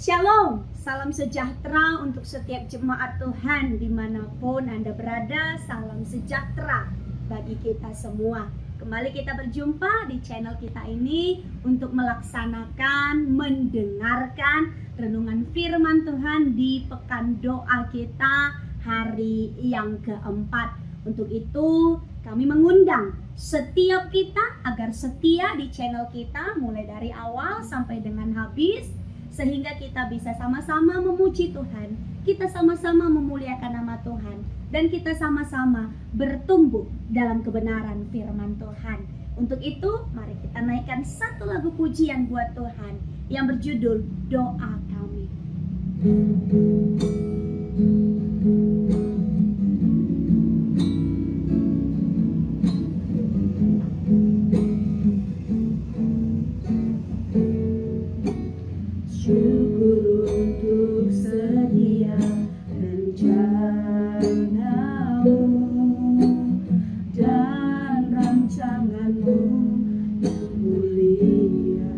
Shalom, salam sejahtera untuk setiap jemaat Tuhan dimanapun Anda berada. Salam sejahtera bagi kita semua. Kembali kita berjumpa di channel kita ini untuk melaksanakan, mendengarkan renungan firman Tuhan di pekan doa kita hari yang keempat. Untuk itu kami mengundang setiap kita agar setia di channel kita mulai dari awal sampai dengan habis, sehingga kita bisa sama-sama memuji Tuhan, kita sama-sama memuliakan nama Tuhan, dan kita sama-sama bertumbuh dalam kebenaran firman Tuhan. Untuk itu, mari kita naikkan satu lagu pujian buat Tuhan yang berjudul Doa Kami. Syukur untuk sedia rencanamu dan rancanganmu yang mulia.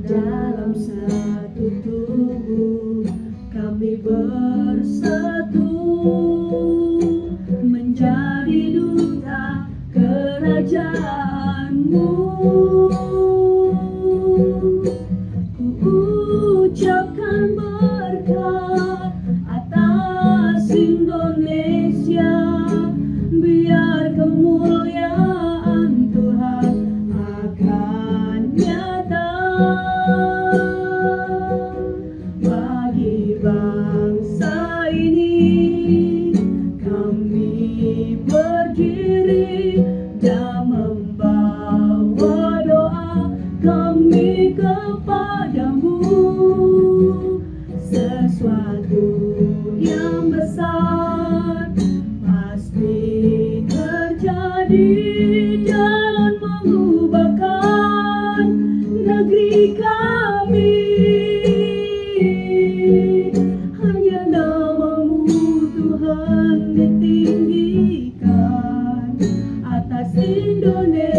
Dalam satu tubuh kami bersatu menjadi duta kerajaanmu. Ucapkan berkat atas Indonesia, biar kemuliaan Tuhan akan nyata bagi bangsa ini. Kami berdiri dan membawa doa kami kepadamu. Sesuatu yang besar pasti terjadi dan mengubahkan negeri kami. Hanya namamu Tuhan ditinggikan atas Indonesia.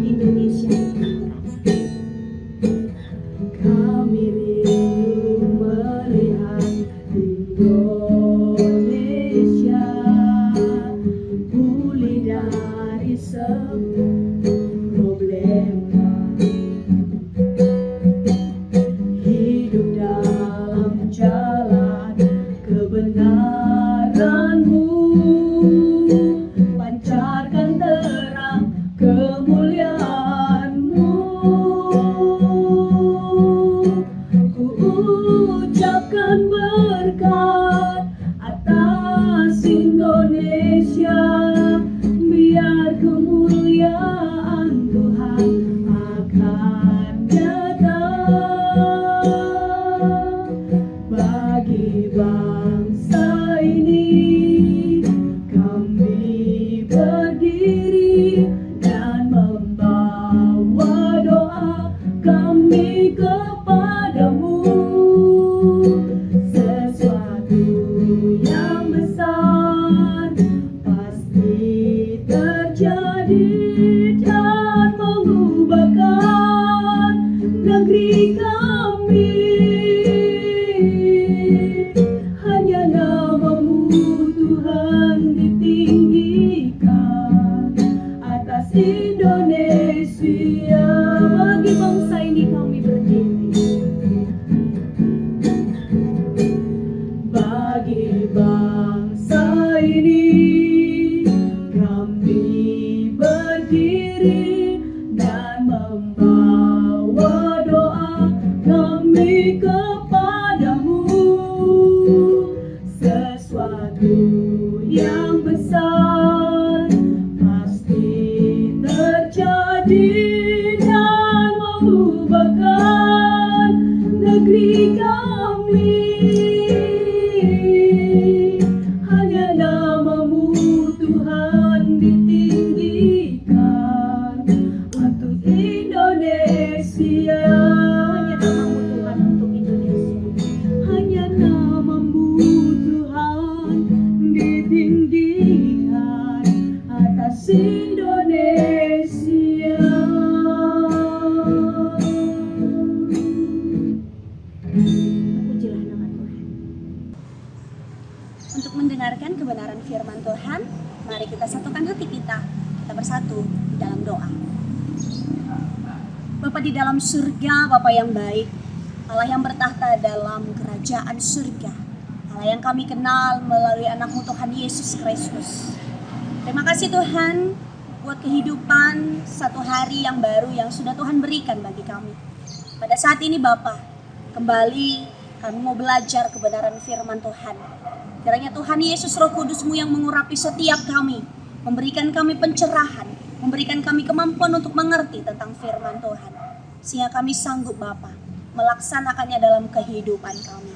Indonesia pulih dari problema, hidup dalam jalan kebenaran-Mu, pancarkan terang kemuliaan-Mu. Ku ucapkan berkat atas Indonesia, biar kemuliaan Tuhan akan nyata bagi bangsa ini. Kami berdiri dan membawa doa kami kepadamu. Sesuatu yang besar pasti terjadi dan mengubahkan negeri kami. Hanya namamu Tuhan ditinggikan atas Indonesia. Bagi bangsa ini kami berdiri, bagi bangsa ini kami berdiri dan membawa doa kami kepadamu. Sesuatu yang besar pasti terjadi dan mengubahkan negeri kami. untuk mendengarkan kebenaran firman Tuhan. Mari kita satukan hati kita bersatu di dalam doa. Bapa di dalam surga, Bapa yang baik, Allah yang bertahta dalam kerajaan surga, Allah yang kami kenal melalui anak-Mu Tuhan Yesus Kristus. Terima kasih Tuhan buat kehidupan satu hari yang baru yang sudah Tuhan berikan bagi kami. Pada saat ini Bapa, kembali kami mau belajar kebenaran firman Tuhan. Kiranya Tuhan Yesus Roh Kudus-Mu yang mengurapi setiap kami, memberikan kami pencerahan, memberikan kami kemampuan untuk mengerti tentang firman Tuhan, sehingga kami sanggup Bapa melaksanakannya dalam kehidupan kami.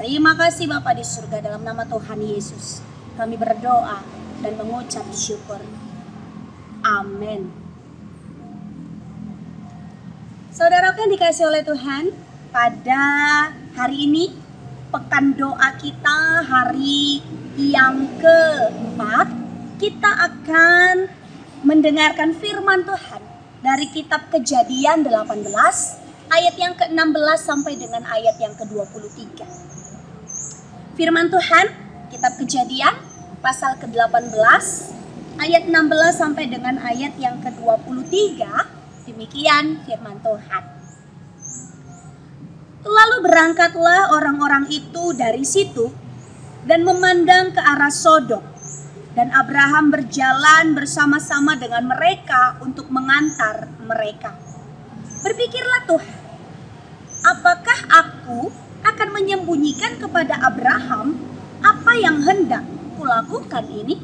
Terima kasih Bapa di surga, dalam nama Tuhan Yesus kami berdoa dan mengucap syukur. Amin. Saudaraku yang dikasih oleh Tuhan, pada hari ini pekan doa kita hari yang keempat, kita akan mendengarkan firman Tuhan dari kitab Kejadian 18 ayat yang ke-16 sampai dengan ayat yang ke-23. Firman Tuhan, kitab Kejadian pasal ke-18 ayat 16 sampai dengan ayat yang ke-23. Demikian firman Tuhan. Lalu berangkatlah orang-orang itu dari situ dan memandang ke arah Sodom. Dan Abraham berjalan bersama-sama dengan mereka untuk mengantar mereka. Berpikirlah Tuhan, apakah aku akan menyembunyikan kepada Abraham apa yang hendak kulakukan ini?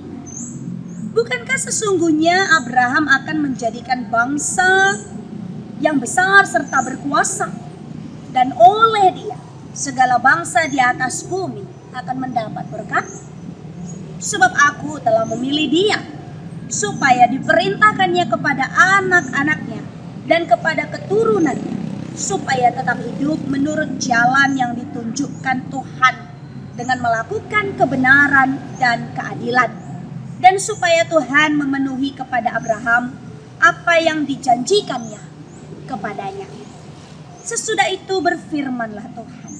Bukankah sesungguhnya Abraham akan menjadikan bangsa yang besar serta berkuasa, dan oleh dia segala bangsa di atas bumi akan mendapat berkat? Sebab aku telah memilih dia supaya diperintahkannya kepada anak-anaknya dan kepada keturunannya, supaya tetap hidup menurut jalan yang ditunjukkan Tuhan dengan melakukan kebenaran dan keadilan, dan supaya Tuhan memenuhi kepada Abraham apa yang dijanjikannya kepadanya. Sesudah itu berfirmanlah Tuhan,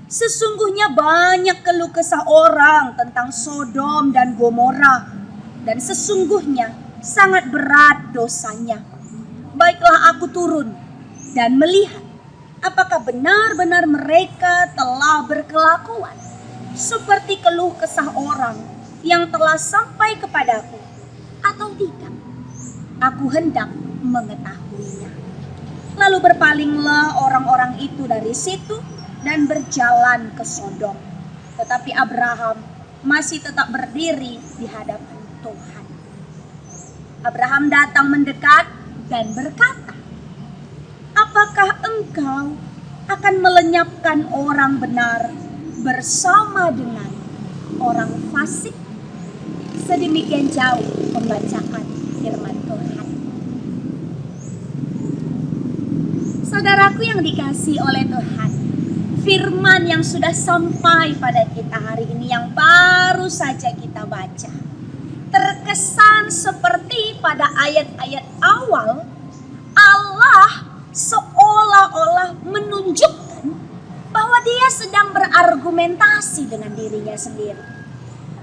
sesungguhnya banyak keluh kesah orang tentang Sodom dan Gomora, dan sesungguhnya sangat berat dosanya. Baiklah aku turun dan melihat apakah benar-benar mereka telah berkelakuan seperti keluh kesah orang yang telah sampai kepadaku, atau tidak. Aku hendak mengetahuinya. Lalu berpalinglah orang-orang itu dari situ dan berjalan ke Sodom. Tetapi Abraham masih tetap berdiri di hadapan Tuhan. Abraham datang mendekat dan berkata, apakah engkau akan melenyapkan orang benar bersama dengan orang fasik? Sedemikian jauh pembacaan firman Tuhan. Saudaraku yang dikasihi oleh Tuhan, firman yang sudah sampai pada kita hari ini yang baru saja kita baca, terkesan seperti pada ayat-ayat awal Allah seolah-olah menunjukkan bahwa dia sedang berargumentasi dengan dirinya sendiri.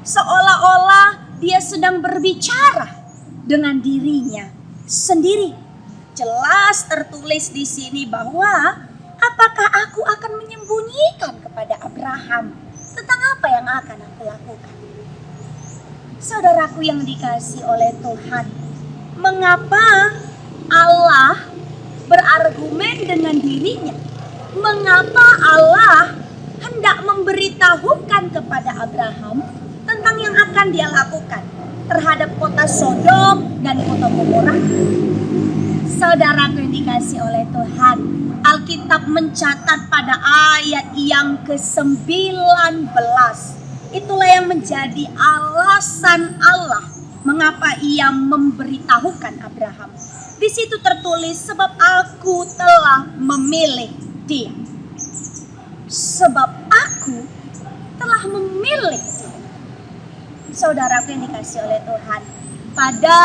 Seolah-olah dia sedang berbicara dengan dirinya sendiri. Jelas tertulis di sini bahwa apakah aku akan menyembunyikan kepada Abraham tentang apa yang akan aku lakukan? Saudaraku yang dikasihi oleh Tuhan, mengapa Allah berargumen dengan dirinya? Mengapa Allah hendak memberitahukan kepada Abraham tentang yang akan dia lakukan terhadap kota Sodom dan kota Gomora? Saudaraku yang dikasihi oleh Tuhan, Alkitab mencatat pada ayat yang ke-19. Itulah yang menjadi alasan Allah mengapa ia memberitahukan Abraham. Di situ tertulis, sebab aku telah memilih dia. Sebab aku telah memilih dia. Saudaraku yang dikasihi oleh Tuhan, pada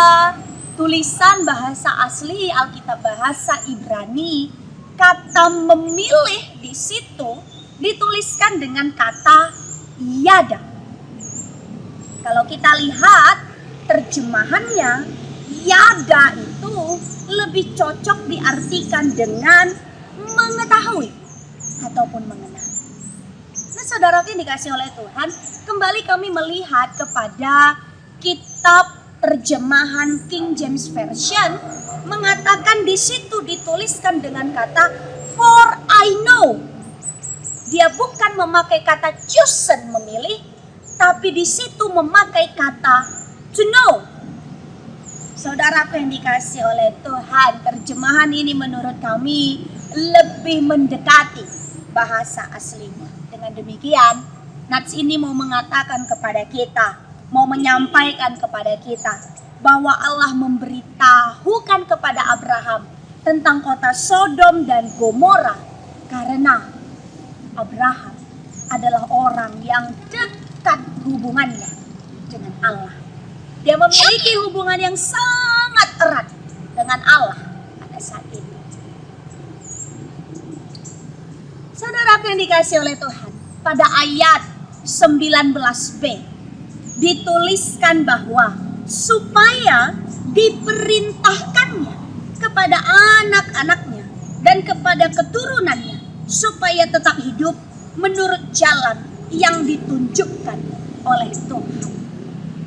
tulisan bahasa asli Alkitab bahasa Ibrani, kata memilih di situ dituliskan dengan kata yada. Kalau kita lihat terjemahannya, yaga itu lebih cocok diartikan dengan mengetahui ataupun mengenal. Nah, saudaraku yang dikasih oleh Tuhan, kembali kami melihat kepada kitab terjemahan King James Version, mengatakan di situ dituliskan dengan kata for I know. Dia bukan memakai kata chosen, memilih, tapi di situ memakai kata to know. Saudaraku yang dikasih oleh Tuhan, terjemahan ini menurut kami lebih mendekati bahasa aslinya. Dengan demikian, nats ini mau mengatakan kepada kita, mau menyampaikan kepada kita bahwa Allah memberitahukan kepada Abraham tentang kota Sodom dan Gomora karena Abraham adalah orang yang dekat hubungannya dengan Allah. Dia memiliki hubungan yang sangat erat dengan Allah pada saat itu. Saudara yang dikasih oleh Tuhan, pada ayat 19b dituliskan bahwa supaya diperintahkannya kepada anak-anaknya dan kepada keturunannya supaya tetap hidup menurut jalan yang ditunjukkan oleh Tuhan.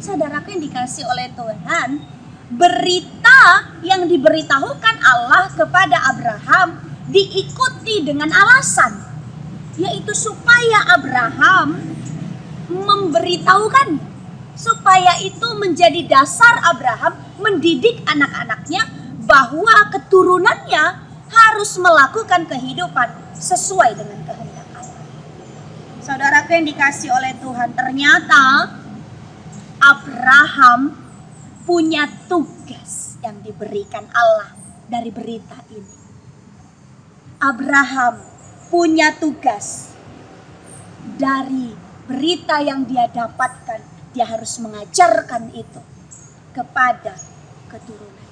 Saudaraku yang dikasih oleh Tuhan, berita yang diberitahukan Allah kepada Abraham diikuti dengan alasan, yaitu supaya Abraham memberitahukan, supaya itu menjadi dasar Abraham mendidik anak-anaknya bahwa keturunannya harus melakukan kehidupan sesuai dengan kehendak Allah. Saudaraku yang dikasih oleh Tuhan, ternyata Abraham punya tugas yang diberikan Allah dari berita ini. Abraham punya tugas dari berita yang dia dapatkan. Dia harus mengajarkan itu kepada keturunan.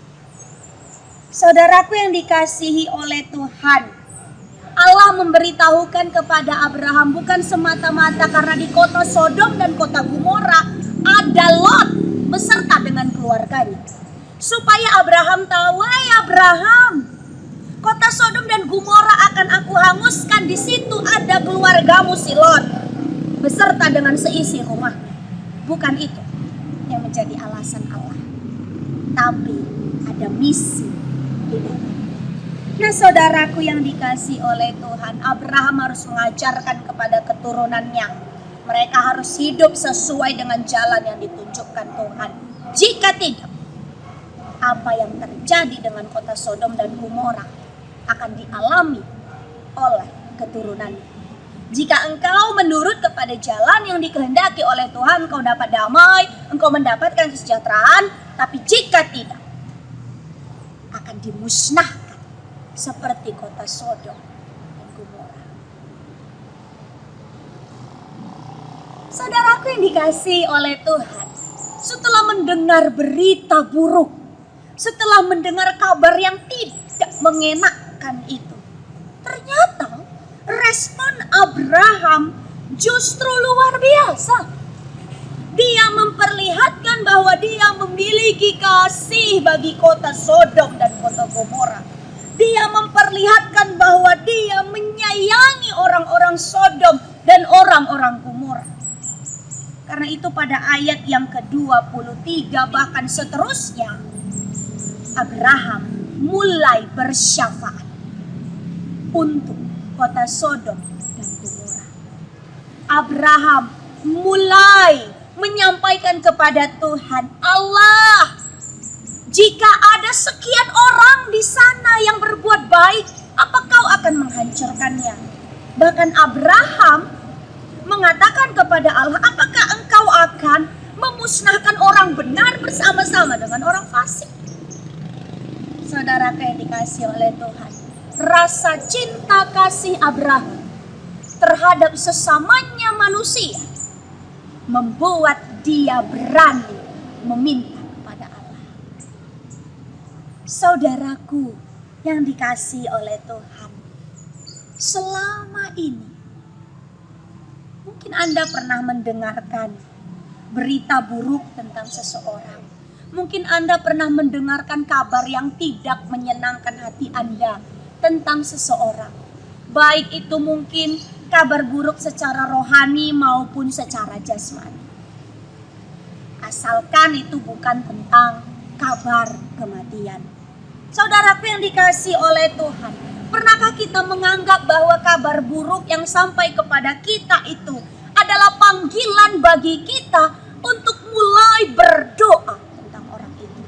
Saudaraku yang dikasihi oleh Tuhan, Allah memberitahukan kepada Abraham bukan semata-mata karena di kota Sodom dan kota Gomora ada Lot beserta dengan keluarganya. Supaya Abraham tahu, "Hai Abraham, kota Sodom dan Gomora akan aku hanguskan. Di situ ada keluargamu si Lot beserta dengan seisi rumah." Bukan itu yang menjadi alasan Allah, tapi ada misi di dalam. Nah, saudaraku yang dikasih oleh Tuhan, Abraham harus mengajarkan kepada keturunannya. Mereka harus hidup sesuai dengan jalan yang ditunjukkan Tuhan. Jika tidak, apa yang terjadi dengan kota Sodom dan Gomora akan dialami oleh keturunannya. Jika engkau menurut kepada jalan yang dikehendaki oleh Tuhan, engkau dapat damai, engkau mendapatkan kesejahteraan. Tapi jika tidak, akan dimusnahkan seperti kota Sodom dan Gomora. Saudaraku yang dikasihi oleh Tuhan, setelah mendengar berita buruk, setelah mendengar kabar yang tidak mengenakan itu, ternyata respon Abraham justru luar biasa. Dia memperlihatkan bahwa dia memiliki kasih bagi kota Sodom dan kota Gomora. Dia memperlihatkan bahwa dia menyayangi orang-orang Sodom dan orang-orang Gomora. Karena itu pada ayat yang ke-23 bahkan seterusnya, Abraham mulai bersyafaat untuk kota Sodom dan Gomora. Abraham mulai menyampaikan kepada Tuhan, Allah, jika ada sekian orang di sana yang berbuat baik, apa kau akan menghancurkannya? Bahkan Abraham mengatakan kepada Allah, apakah engkau akan memusnahkan orang benar bersama-sama dengan orang fasik? Saudara yang dikasih oleh Tuhan, rasa cinta kasih Abraham terhadap sesamanya manusia membuat dia berani meminta kepada Allah. Saudaraku yang dikasihi oleh Tuhan, selama ini mungkin Anda pernah mendengarkan berita buruk tentang seseorang. Mungkin Anda pernah mendengarkan kabar yang tidak menyenangkan hati Anda tentang seseorang. Baik itu mungkin kabar buruk secara rohani maupun secara jasmani. Asalkan itu bukan tentang kabar kematian. Saudaraku yang dikasihi oleh Tuhan, pernahkah kita menganggap bahwa kabar buruk yang sampai kepada kita itu adalah panggilan bagi kita untuk mulai berdoa tentang orang itu?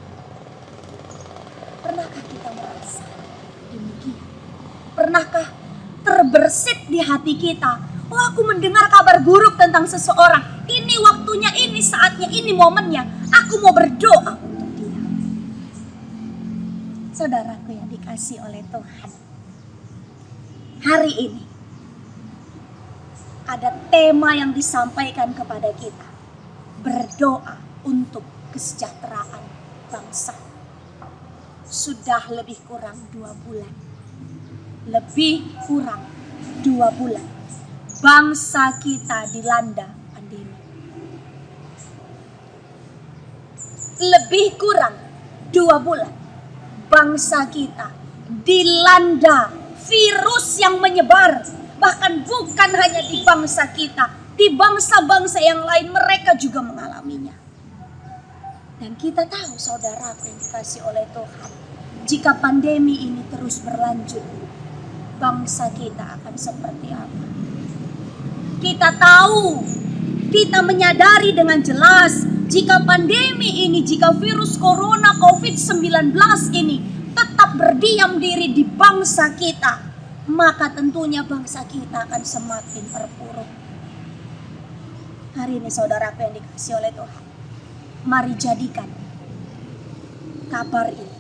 Pernahkah kita merasa demikian? Pernahkah terbersit di hati kita, oh aku mendengar kabar buruk tentang seseorang, ini waktunya, ini saatnya, ini momennya, aku mau berdoa untuk dia. Saudaraku yang dikasihi oleh Tuhan, hari ini ada tema yang disampaikan kepada kita, berdoa untuk kesejahteraan bangsa. Sudah lebih kurang 2 bulan. Lebih kurang 2 bulan bangsa kita dilanda pandemi. Lebih kurang 2 bulan bangsa kita dilanda virus yang menyebar. Bahkan bukan hanya di bangsa kita, di bangsa-bangsa yang lain mereka juga mengalaminya. Dan kita tahu, saudaraku yang dikasihi oleh Tuhan, jika pandemi ini terus berlanjut, bangsa kita akan seperti apa? Kita tahu, kita menyadari dengan jelas, jika pandemi ini, jika virus corona COVID-19 ini tetap berdiam diri di bangsa kita, maka tentunya bangsa kita akan semakin terpuruk. Hari ini saudaraku yang dikasihi oleh Tuhan, mari jadikan kabar ini,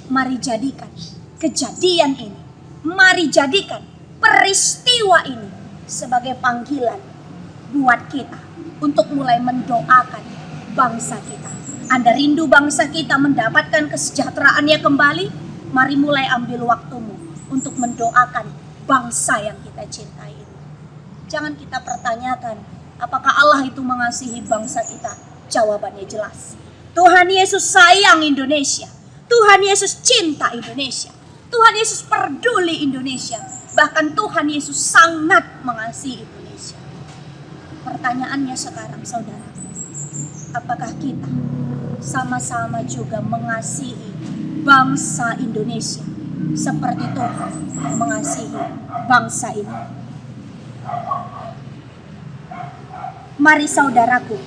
mari jadikan kejadian ini, mari jadikan peristiwa ini sebagai panggilan buat kita untuk mulai mendoakan bangsa kita. Anda rindu bangsa kita mendapatkan kesejahteraannya kembali? Mari mulai ambil waktumu untuk mendoakan bangsa yang kita cintai ini. Jangan kita pertanyakan, apakah Allah itu mengasihi bangsa kita? Jawabannya jelas. Tuhan Yesus sayang Indonesia. Tuhan Yesus cinta Indonesia. Tuhan Yesus peduli Indonesia. Bahkan Tuhan Yesus sangat mengasihi Indonesia. Pertanyaannya sekarang, saudara, apakah kita sama-sama juga mengasihi bangsa Indonesia seperti Tuhan mengasihi bangsa ini? Mari saudaraku,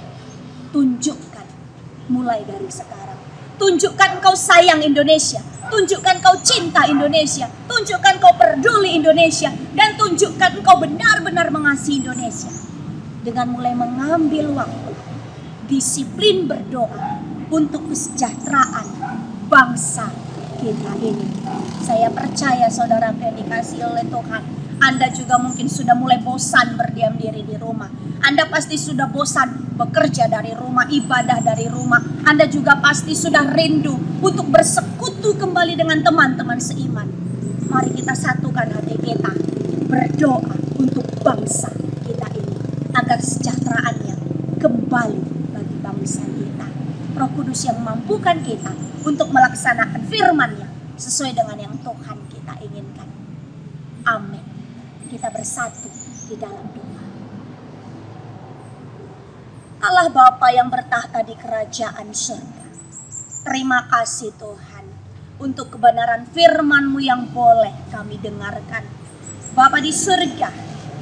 tunjukkan mulai dari sekarang. Tunjukkan kau sayang Indonesia, tunjukkan kau cinta Indonesia, tunjukkan kau peduli Indonesia, dan tunjukkan kau benar-benar mengasihi Indonesia. Dengan mulai mengambil waktu, disiplin berdoa untuk kesejahteraan bangsa kita ini. Saya percaya saudara yang dikasihi oleh Tuhan, Anda juga mungkin sudah mulai bosan berdiam diri di rumah. Anda pasti sudah bosan bekerja dari rumah, ibadah dari rumah. Anda juga pasti sudah rindu untuk bersekutu kembali dengan teman-teman seiman. Mari kita satukan hati kita, berdoa untuk bangsa kita ini, agar sejahteraannya kembali bagi bangsa kita. Roh Kudus yang mampukan kita untuk melaksanakan firman-Nya sesuai dengan yang Tuhan kita inginkan. Amin. Kita bersatu di dalam doa. Allah Bapa yang bertahta di kerajaan surga, terima kasih Tuhan untuk kebenaran firman-Mu yang boleh kami dengarkan. Bapa di surga,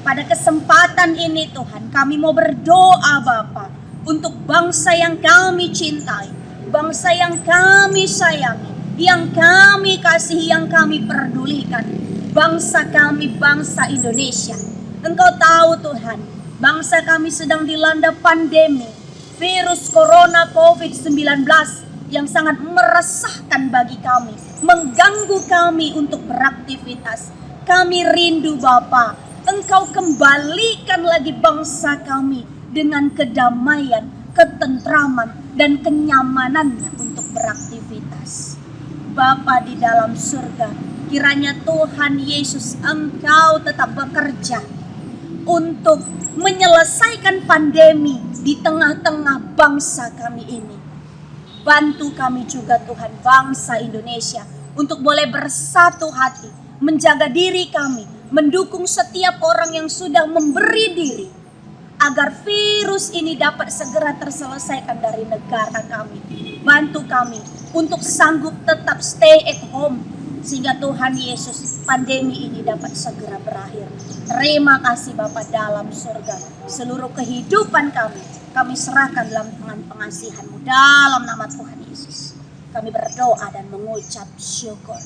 pada kesempatan ini Tuhan, kami mau berdoa Bapa untuk bangsa yang kami cintai, bangsa yang kami sayangi, yang kami kasihi, yang kami pedulikan. Bangsa kami, bangsa Indonesia. Engkau tahu Tuhan, bangsa kami sedang dilanda pandemi virus corona COVID-19 yang sangat meresahkan bagi kami, mengganggu kami untuk beraktivitas. Kami rindu Bapa, Engkau kembalikan lagi bangsa kami dengan kedamaian, ketentraman, dan kenyamanannya untuk beraktivitas. Bapa di dalam surga, kiranya Tuhan Yesus Engkau tetap bekerja. untuk menyelesaikan pandemi di tengah-tengah bangsa kami ini. Bantu kami juga Tuhan, bangsa Indonesia, untuk boleh bersatu hati, menjaga diri kami, mendukung setiap orang yang sudah memberi diri, agar virus ini dapat segera terselesaikan dari negara kami. Bantu kami untuk sanggup tetap stay at home, sehingga Tuhan Yesus, pandemi ini dapat segera berakhir. Terima kasih Bapa dalam surga. Seluruh kehidupan kami serahkan dalam tangan pengasihan-Mu. Dalam nama Tuhan Yesus, kami berdoa dan mengucap syukur.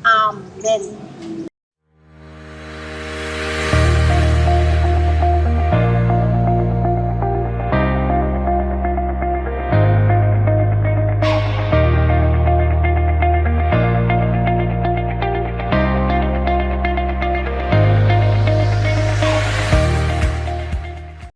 Amin.